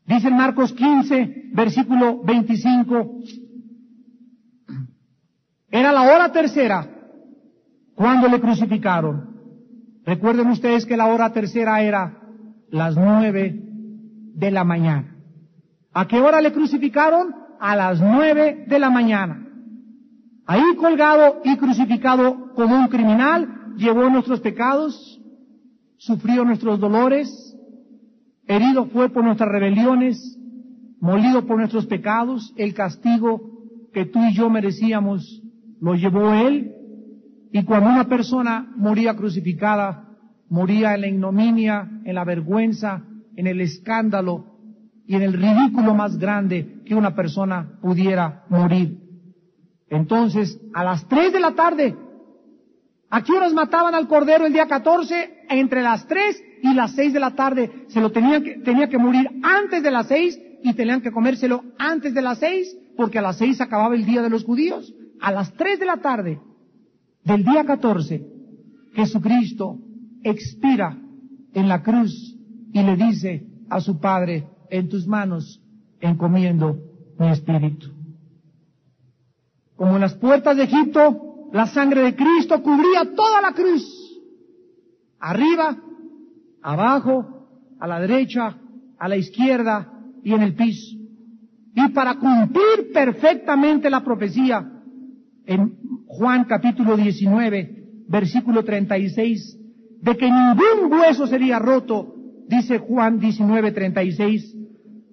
Dice en Marcos 15, versículo 25, era la hora tercera cuando le crucificaron. Recuerden ustedes que la hora tercera era las 9 de la mañana. ¿A qué hora le crucificaron? a las 9 de la mañana. Ahí colgado y crucificado como un criminal, llevó nuestros pecados, sufrió nuestros dolores, herido fue por nuestras rebeliones, molido por nuestros pecados, el castigo que tú y yo merecíamos lo llevó Él. Y cuando una persona moría crucificada, moría en la ignominia, en la vergüenza, en el escándalo y en el ridículo más grande que una persona pudiera morir. Entonces, a las 3 de la tarde, ¿a qué horas mataban al Cordero el día 14? Entre las 3 y las 6 de la tarde. Tenía que morir antes de las 6 y tenían que comérselo antes de las 6, porque a las 6 acababa el día de los judíos. A las 3 de la tarde del día 14, Jesucristo expira en la cruz y le dice a su Padre: en tus manos encomiendo mi espíritu. Como en las puertas de Egipto, la sangre de Cristo cubría toda la cruz, arriba, abajo, a la derecha, a la izquierda y en el piso. Y para cumplir perfectamente la profecía, en Juan capítulo 19, versículo 36, de que ningún hueso sería roto, dice Juan 19, 36,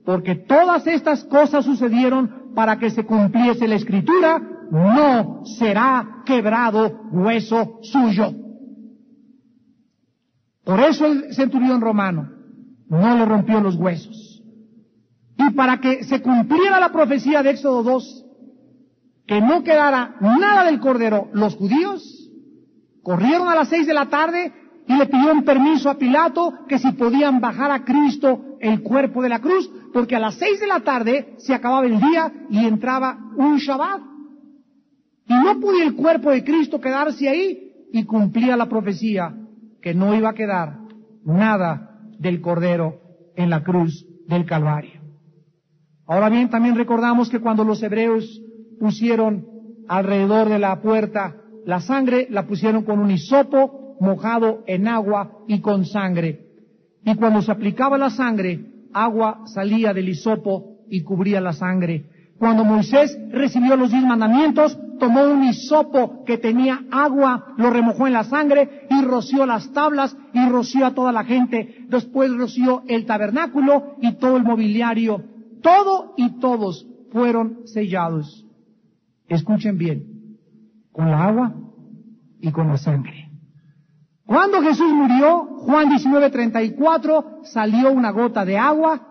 porque todas estas cosas sucedieron para que se cumpliese la Escritura: no será quebrado hueso suyo. Por eso el centurión romano no le rompió los huesos. Y para que se cumpliera la profecía de Éxodo 2, que no quedara nada del Cordero, los judíos corrieron a las 6 de la tarde y le pidieron permiso a Pilato que si podían bajar a Cristo el cuerpo de la cruz, porque a las 6 de la tarde se acababa el día y entraba un Shabbat. Y no podía el cuerpo de Cristo quedarse ahí, y cumplía la profecía que no iba a quedar nada del Cordero en la cruz del Calvario. Ahora bien, también recordamos que cuando los hebreos pusieron alrededor de la puerta la sangre, la pusieron con un hisopo mojado en agua y con sangre. Y cuando se aplicaba la sangre, agua salía del hisopo y cubría la sangre. Cuando Moisés recibió los 10 mandamientos, tomó un hisopo que tenía agua, lo remojó en la sangre y roció las tablas y roció a toda la gente. Después roció el tabernáculo y todo el mobiliario. Todo y todos fueron sellados. Escuchen bien, con la agua y con la sangre. Cuando Jesús murió, Juan 19:34, salió una gota de agua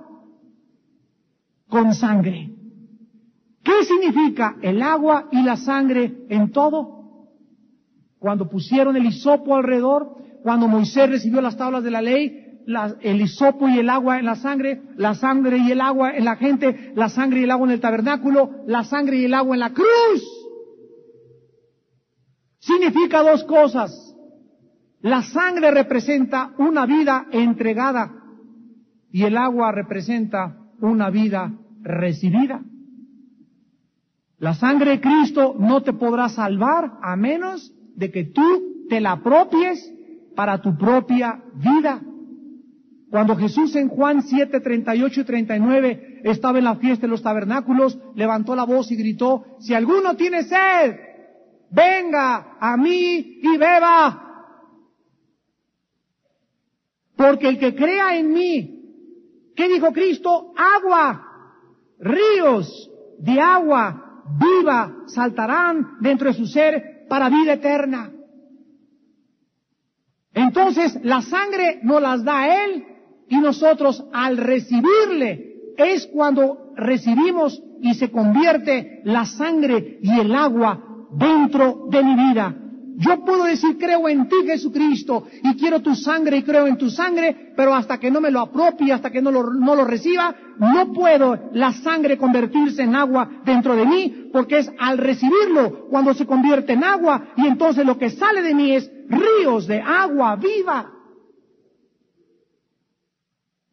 con sangre. ¿Qué significa el agua y la sangre en todo? Cuando pusieron el hisopo alrededor, cuando Moisés recibió las tablas de la ley, el hisopo y el agua en la sangre y el agua en la gente, la sangre y el agua en el tabernáculo, la sangre y el agua en la cruz. Significa dos cosas. La sangre representa una vida entregada y el agua representa una vida recibida. La sangre de Cristo no te podrá salvar a menos de que tú te la apropies para tu propia vida. Cuando Jesús en Juan 7, 38 y 39 estaba en la fiesta de los tabernáculos, levantó la voz y gritó: si alguno tiene sed, venga a mí y beba. Porque el que crea en mí, ¿qué dijo Cristo? Agua, ríos de agua viva saltarán dentro de su ser para vida eterna. Entonces la sangre nos las da Él y nosotros al recibirle es cuando recibimos y se convierte la sangre y el agua dentro de mi vida. Yo puedo decir creo en ti, Jesucristo, y quiero tu sangre y creo en tu sangre, pero hasta que no me lo apropie, hasta que no lo reciba, no puedo la sangre convertirse en agua dentro de mí, porque es al recibirlo cuando se convierte en agua, y entonces lo que sale de mí es ríos de agua viva.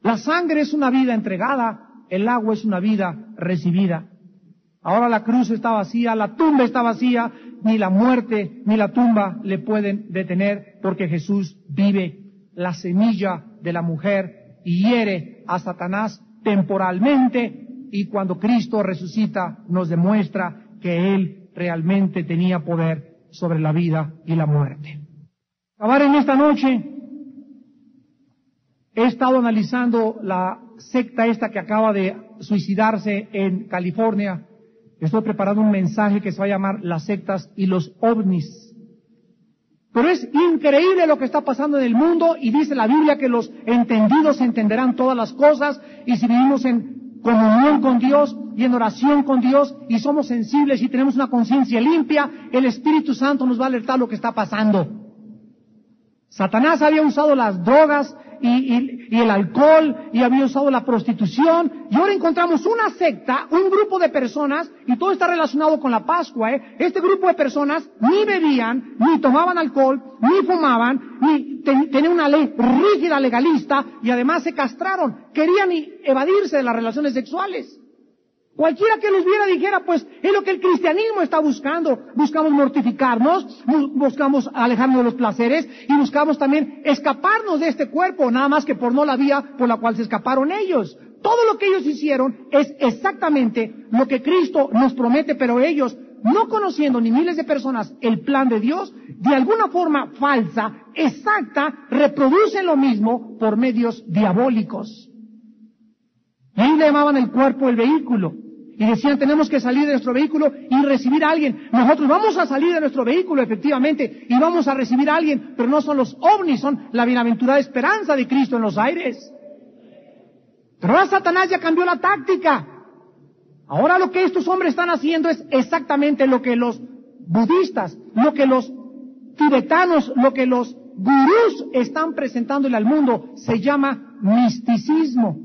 La sangre es una vida entregada, el agua es una vida recibida. Ahora la cruz está vacía, la tumba está vacía, ni la muerte ni la tumba le pueden detener, porque Jesús vive. La semilla de la mujer hiere a Satanás temporalmente y cuando Cristo resucita nos demuestra que Él realmente tenía poder sobre la vida y la muerte. Acabar en esta noche, he estado analizando la secta esta que acaba de suicidarse en California. Estoy preparando un mensaje que se va a llamar Las sectas y los ovnis. Pero es increíble lo que está pasando en el mundo, y dice la Biblia que los entendidos entenderán todas las cosas, y si vivimos en comunión con Dios y en oración con Dios y somos sensibles y tenemos una conciencia limpia, el Espíritu Santo nos va a alertar lo que está pasando. Satanás había usado las drogas y el alcohol, y había usado la prostitución, y ahora encontramos una secta, un grupo de personas, y todo está relacionado con la Pascua, Este grupo de personas ni bebían, ni tomaban alcohol, ni fumaban, ni tenían una ley rígida, legalista, y además se castraron, querían evadirse de las relaciones sexuales. Cualquiera que los viera dijera, pues, es lo que el cristianismo está buscando. Buscamos mortificarnos, buscamos alejarnos de los placeres, y buscamos también escaparnos de este cuerpo, nada más que por no la vía por la cual se escaparon ellos. Todo lo que ellos hicieron es exactamente lo que Cristo nos promete, pero ellos, no conociendo ni miles de personas el plan de Dios, de alguna forma falsa, exacta, reproducen lo mismo por medios diabólicos. Y ahí le llamaban el cuerpo el vehículo. Y decían, tenemos que salir de nuestro vehículo y recibir a alguien. Nosotros vamos a salir de nuestro vehículo, efectivamente, y vamos a recibir a alguien, pero no son los ovnis, son la bienaventurada esperanza de Cristo en los aires. Pero ahora Satanás ya cambió la táctica. Ahora lo que estos hombres están haciendo es exactamente lo que los budistas, lo que los tibetanos, lo que los gurús están presentándole al mundo. Se llama misticismo.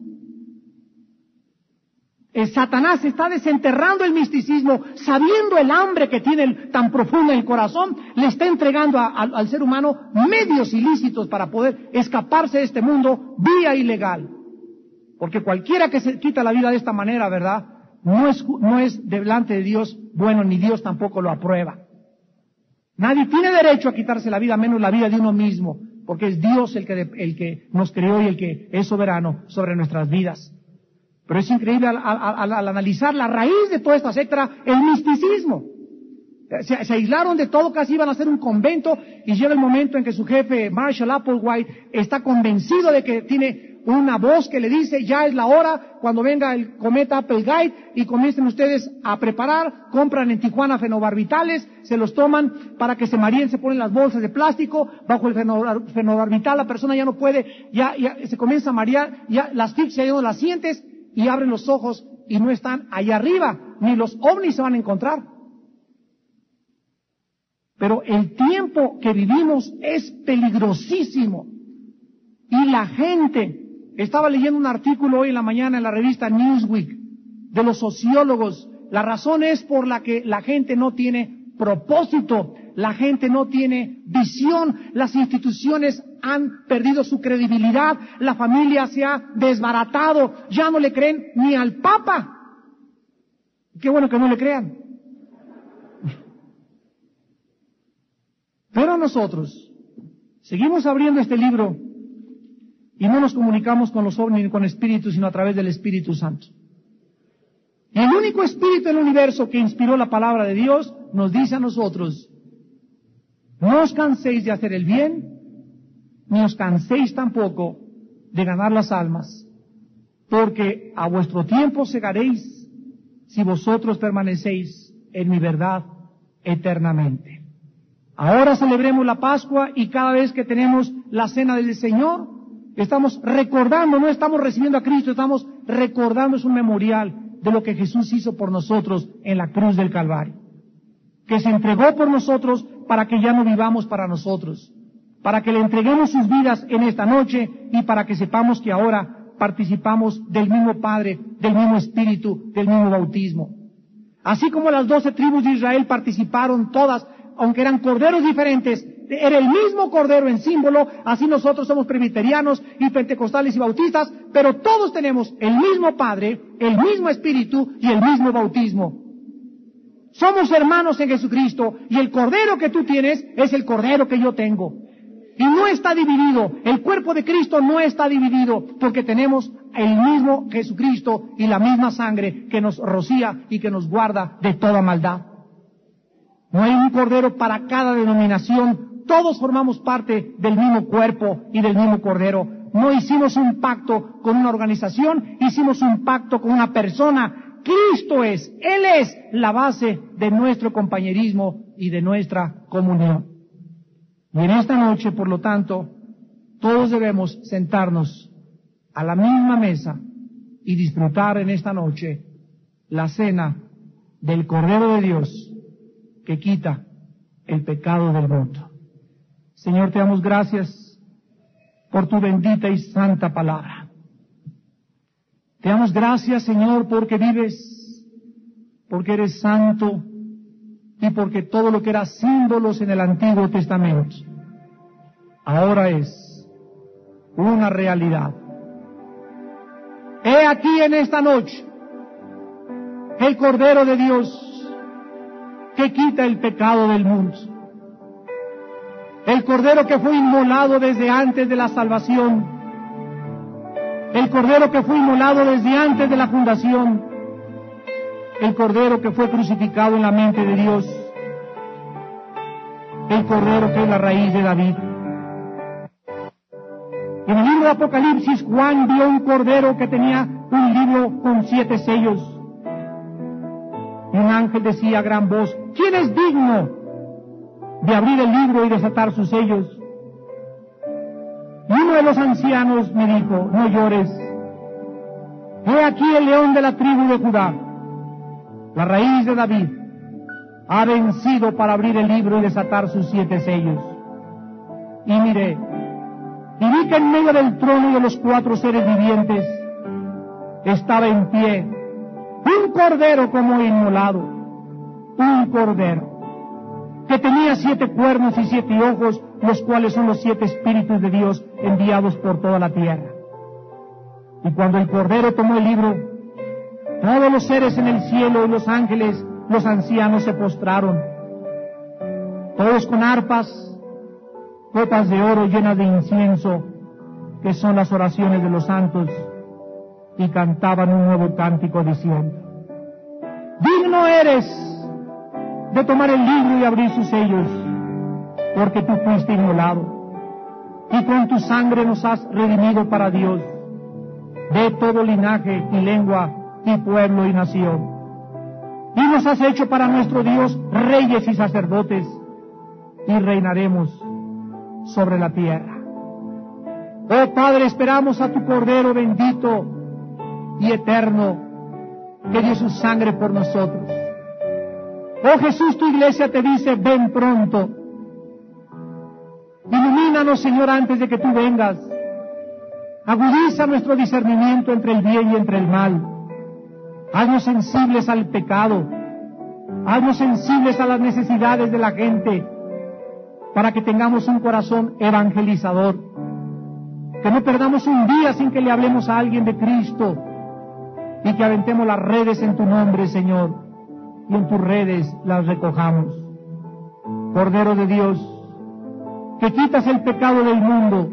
Satanás está desenterrando el misticismo, sabiendo el hambre que tiene tan profunda en el corazón, le está entregando al ser humano medios ilícitos para poder escaparse de este mundo vía ilegal. Porque cualquiera que se quita la vida de esta manera, ¿verdad?, no es delante de Dios bueno, ni Dios tampoco lo aprueba. Nadie tiene derecho a quitarse la vida, menos la vida de uno mismo, porque es Dios el que nos creó y el que es soberano sobre nuestras vidas. Pero es increíble al analizar la raíz de toda esta secta, el misticismo. Se aislaron de todo, casi iban a hacer un convento, y llega el momento en que su jefe, Marshall Applewhite, está convencido de que tiene una voz que le dice, ya es la hora, cuando venga el cometa Applegate, y comiencen ustedes a preparar, compran en Tijuana fenobarbitales, se los toman para que se mareen, se ponen las bolsas de plástico, bajo el fenobarbital la persona ya no puede, ya se comienza a marear, ya la asfixia ya no la sientes, y abren los ojos y no están allá arriba, ni los ovnis se van a encontrar. Pero el tiempo que vivimos es peligrosísimo. Y la gente, estaba leyendo un artículo hoy en la mañana en la revista Newsweek, de los sociólogos. La razón es por la que la gente no tiene propósito, la gente no tiene visión, las instituciones han perdido su credibilidad, la familia se ha desbaratado, ya no le creen ni al Papa. Qué bueno que no le crean. Pero nosotros seguimos abriendo este libro y no nos comunicamos con los ovnis ni con espíritus, sino a través del Espíritu Santo. Y el único espíritu del universo que inspiró la palabra de Dios nos dice a nosotros, no os canséis de hacer el bien, ni os canséis tampoco de ganar las almas, porque a vuestro tiempo segaréis si vosotros permanecéis en mi verdad eternamente. Ahora celebremos la Pascua, y cada vez que tenemos la cena del Señor, estamos recordando, no estamos recibiendo a Cristo, estamos recordando, es un memorial de lo que Jesús hizo por nosotros en la cruz del Calvario, que se entregó por nosotros para que ya no vivamos para nosotros, para que le entreguemos sus vidas en esta noche y para que sepamos que ahora participamos del mismo Padre, del mismo Espíritu, del mismo bautismo. Así como las 12 tribus de Israel participaron todas, aunque eran corderos diferentes, era el mismo cordero en símbolo, así nosotros somos presbiterianos y pentecostales y bautistas, pero todos tenemos el mismo Padre, el mismo Espíritu y el mismo bautismo. Somos hermanos en Jesucristo, y el cordero que tú tienes es el cordero que yo tengo. Y no está dividido, el cuerpo de Cristo no está dividido, porque tenemos el mismo Jesucristo y la misma sangre que nos rocía y que nos guarda de toda maldad. No hay un cordero para cada denominación, todos formamos parte del mismo cuerpo y del mismo cordero. No hicimos un pacto con una organización, hicimos un pacto con una persona. Cristo es, Él es la base de nuestro compañerismo y de nuestra comunión. Y en esta noche, por lo tanto, todos debemos sentarnos a la misma mesa y disfrutar en esta noche la cena del Cordero de Dios que quita el pecado del mundo. Señor, te damos gracias por tu bendita y santa palabra. Te damos gracias, Señor, porque vives, porque eres santo y porque todo lo que era símbolos en el Antiguo Testamento ahora es una realidad. He aquí en esta noche el Cordero de Dios que quita el pecado del mundo. El Cordero que fue inmolado desde antes de la salvación. El Cordero que fue inmolado desde antes de la fundación. El Cordero que fue crucificado en la mente de Dios. El Cordero que es la raíz de David. En el libro de Apocalipsis, Juan vio un cordero que tenía un libro con 7 sellos. Y un ángel decía a gran voz, ¿quién es digno de abrir el libro y desatar sus sellos? Y uno de los ancianos me dijo, no llores. He aquí el león de la tribu de Judá, la raíz de David, ha vencido para abrir el libro y desatar sus 7 sellos. Y miré, y vi que en medio del trono y de los 4 seres vivientes estaba en pie un cordero como inmolado, un cordero que tenía 7 cuernos y 7 ojos, los cuales son los 7 espíritus de Dios enviados por toda la tierra. Y cuando el cordero tomó el libro, todos los seres en el cielo y los ángeles, los ancianos se postraron, todos con arpas, copas de oro llenas de incienso, que son las oraciones de los santos, y cantaban un nuevo cántico diciendo, digno eres de tomar el libro y abrir sus sellos, porque tú fuiste inmolado, y con tu sangre nos has redimido para Dios, de todo linaje y lengua y pueblo y nación, y nos has hecho para nuestro Dios reyes y sacerdotes, y reinaremos sobre la tierra. Oh Padre, esperamos a tu Cordero bendito y eterno, que dio su sangre por nosotros. Oh Jesús, tu iglesia te dice, ven pronto. Ilumínanos, Señor, antes de que tú vengas. Agudiza nuestro discernimiento entre el bien y entre el mal. Haznos sensibles al pecado. Haznos sensibles a las necesidades de la gente, para que tengamos un corazón evangelizador. Que no perdamos un día sin que le hablemos a alguien de Cristo, y que aventemos las redes en tu nombre, Señor, y en tus redes las recojamos. Cordero de Dios, que quitas el pecado del mundo,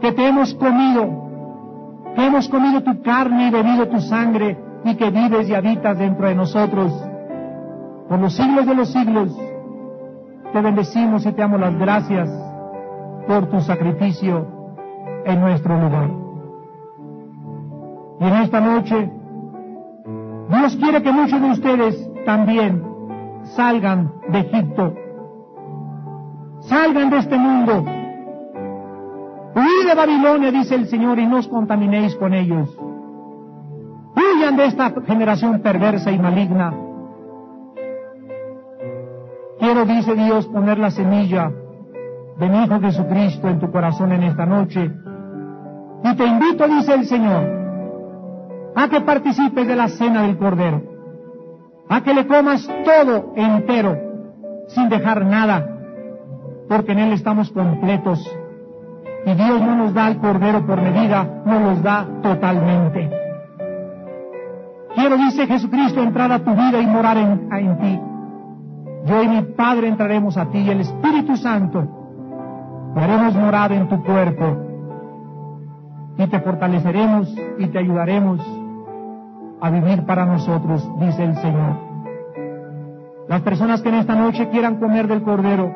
que te hemos comido, que hemos comido tu carne y bebido tu sangre, y que vives y habitas dentro de nosotros. Por los siglos de los siglos, te bendecimos y te damos las gracias por tu sacrificio en nuestro lugar. Y en esta noche, Dios quiere que muchos de ustedes también salgan de Egipto, salgan de este mundo. Huid de Babilonia, dice el Señor, y no os contaminéis con ellos. Huyan de esta generación perversa y maligna. Quiero, dice Dios, poner la semilla de mi Hijo Jesucristo en tu corazón en esta noche. Y te invito, dice el Señor, a que participes de la cena del Cordero, a que le comas todo entero, sin dejar nada, porque en Él estamos completos. Y Dios no nos da el Cordero por medida, nos los da totalmente. Quiero, dice Jesucristo, entrar a tu vida y morar en ti. Yo y mi Padre entraremos a ti, y el Espíritu Santo te haremos morada en tu cuerpo. y te fortaleceremos y te ayudaremos a vivir para nosotros, dice el Señor. Las personas que en esta noche quieran comer del Cordero,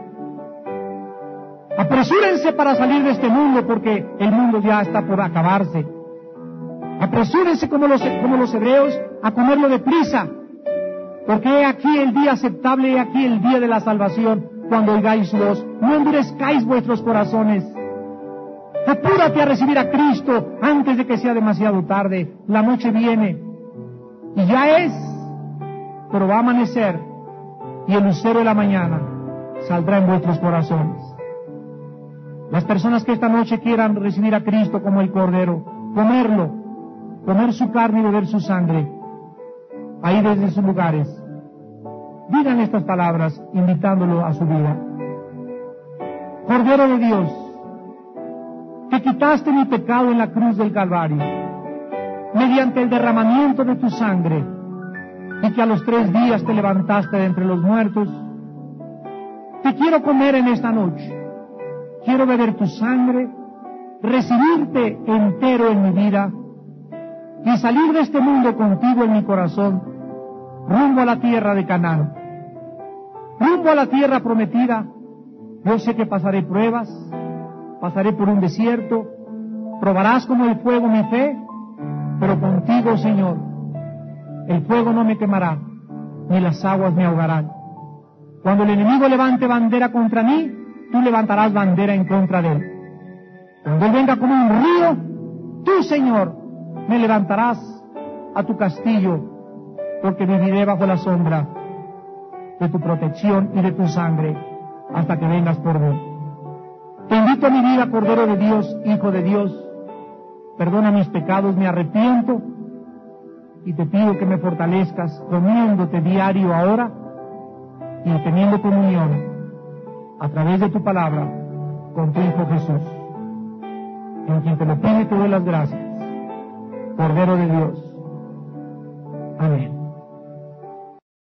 apresúrense para salir de este mundo, porque el mundo ya está por acabarse. Apresúrense como los hebreos a comerlo deprisa, porque he aquí el día aceptable, he aquí el día de la salvación, cuando oigáis su voz. No endurezcáis vuestros corazones. Apúrate a recibir a Cristo antes de que sea demasiado tarde. La noche viene, y ya es, pero va a amanecer, y el lucero de la mañana saldrá en vuestros corazones. Las personas que esta noche quieran recibir a Cristo como el Cordero, comer su carne y beber su sangre, ahí desde sus lugares, digan estas palabras, invitándolo a su vida. Cordero de Dios, que quitaste mi pecado en la cruz del Calvario, mediante el derramamiento de tu sangre, y que a los 3 días te levantaste de entre los muertos, te quiero comer en esta noche. Quiero beber tu sangre, recibirte entero en mi vida y salir de este mundo contigo en mi corazón, rumbo a la tierra de Canaán, rumbo a la tierra prometida. Yo sé que pasaré pruebas, pasaré por un desierto, probarás como el fuego mi fe, pero contigo, Señor, el fuego no me quemará, ni las aguas me ahogarán. Cuando el enemigo levante bandera contra mí, tú levantarás bandera en contra de él. Cuando él venga como un río, tú, Señor, me levantarás a tu castillo, porque viviré bajo la sombra de tu protección y de tu sangre hasta que vengas por mí. Te invito a mi vida, Cordero de Dios, Hijo de Dios. Perdona mis pecados, me arrepiento y te pido que me fortalezcas comiéndote diario ahora y teniendo comunión a través de tu palabra con tu Hijo Jesús, en quien te lo pido y te doy las gracias, Cordero de Dios. Amén.